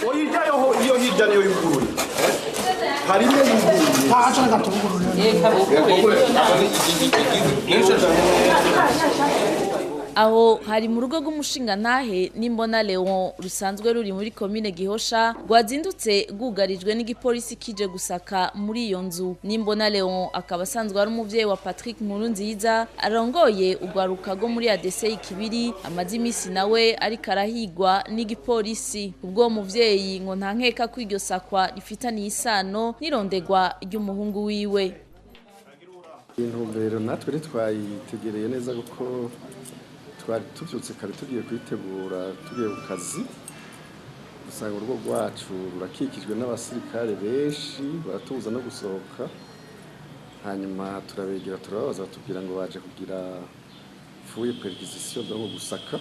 Oyijayo iyo hirya niyo yuguruye. Hari imwe yuguruye. Acha gatungurure. Aho hari mu rugo rw'umushinga ntahe n'imbona Leon rusanzwe ruri muri commune Gihosha rwazindutse gugarijwe n'igipolisi kije gusaka muri iyo nzu. N'imbona Leon akaba asanzwe ari umuvyeyi wa Patrick Nkurunziza arongoye ugwaruka go muri ADC Kibiri amazi imisi nawe ariko arahigwa n'igipolisi. Ubwo muvyeyi ngo nta nkeka ko iryo sakwa rifitaniye isano n'irondegwa ry'umuhungu wiwe. Intumbero natwe twayitegereye neza kuko twari tuvyutse kare tugiye kwitegura tugiye ku kazi usanga urugo rwacu rurakikijwe n'abasirikare benshi baratuza no gusohoka hanyuma turabegera turababaza batubwira ngo baje kugira fuye perquisition no gusaka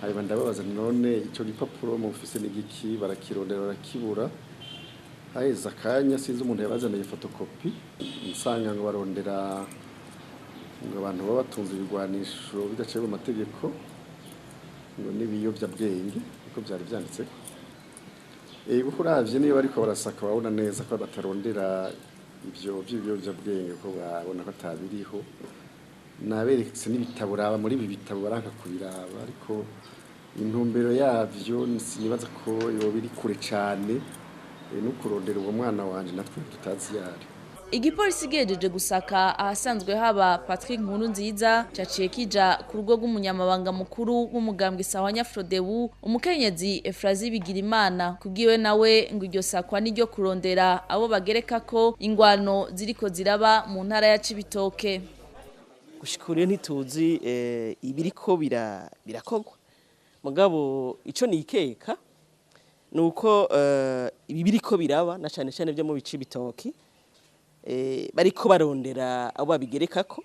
hanyuma ndababaza none ico gipapuro mu office n'igiki barakirondera barakibura haheze akanya sinzi umuntu yabazaniye fotokopi nsanga ngo barondera ngo abantu baba batunze ibigwanisho bidaciye mu mategeko ngo n'ibiyobyabwenge uko byari byanditse kuko uravye niyo bariko barasaka babona neza ko batarondera ibyo by'ibiyobyabwenge ko babona ko atabiriho naberetse n'ibitabo raba muri ibi bitabo baranka kubiraba ariko intumbero yavyo sinibaza ko yo biri kure cyane no kurondera uwo mwana wanje natwe tutazi yari. Igipolisi gejeje gusaka ahasanzwe haba Patrick Nkurunziza caciye kija ku rugo rw'umunyamabanga mukuru w'umugambwe Sahwanya Frodebu umukenyezi Efrazi Bigirimana kubwiwe nawe ngo iryo sakwa n'iryo kurondera abo bagereka ko ingwano ziriko ziraba mu ntara ya Cibitoke. Gushikuriye ntituzi ibiriko birakogwa mugabo ico nikeka nuko ibi biriko biraba na cyane cyane byo mu bici bitoki bariko barondera abo babigerekako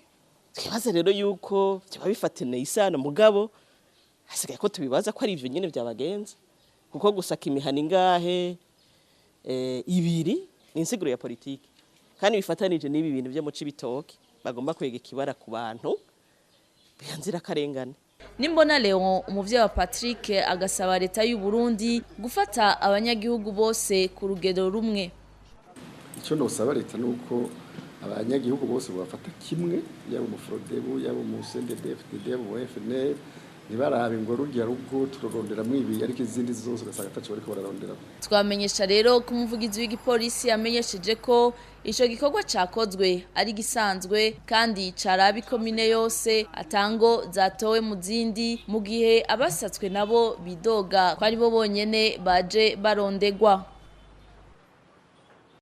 twibaza rero yuko cyaba bifatene isano mugabo hasigaye ko tubibaza ko ari ivyo nyene byabagenza kuko gusaka imihana ingahe ibiri ni insiguro ya politiki kandi bifatanije n'ibi bintu byo mu cibitoki bagomba kwega ikibara ku bantu bihanzira karengane. Nimbona Leon umuvyeyi wa Patrick agasaba leta y'u Burundi gufata abanyagihugu bose ku rugero rumwe. Icyo nosaba leta nuko abanyagihugu bose bafata kimwe yabo mu Frodebu yabo mu CNDD-FDD yabo mu FNL nibarabe ngo rujya rugo turarondera mwibi ariko izindi zose ugasanga tacho bariko bararondera. Twamenyesha rero ko umuvugizi w'igipolisi yamenyesheje ko ico gikorwa cakozwe ari gisanzwe kandi carabi komine yose atango zatowe mu zindi mu gihe abasatswe nabo bidoga ko ari bo bonyene baje barondegwa.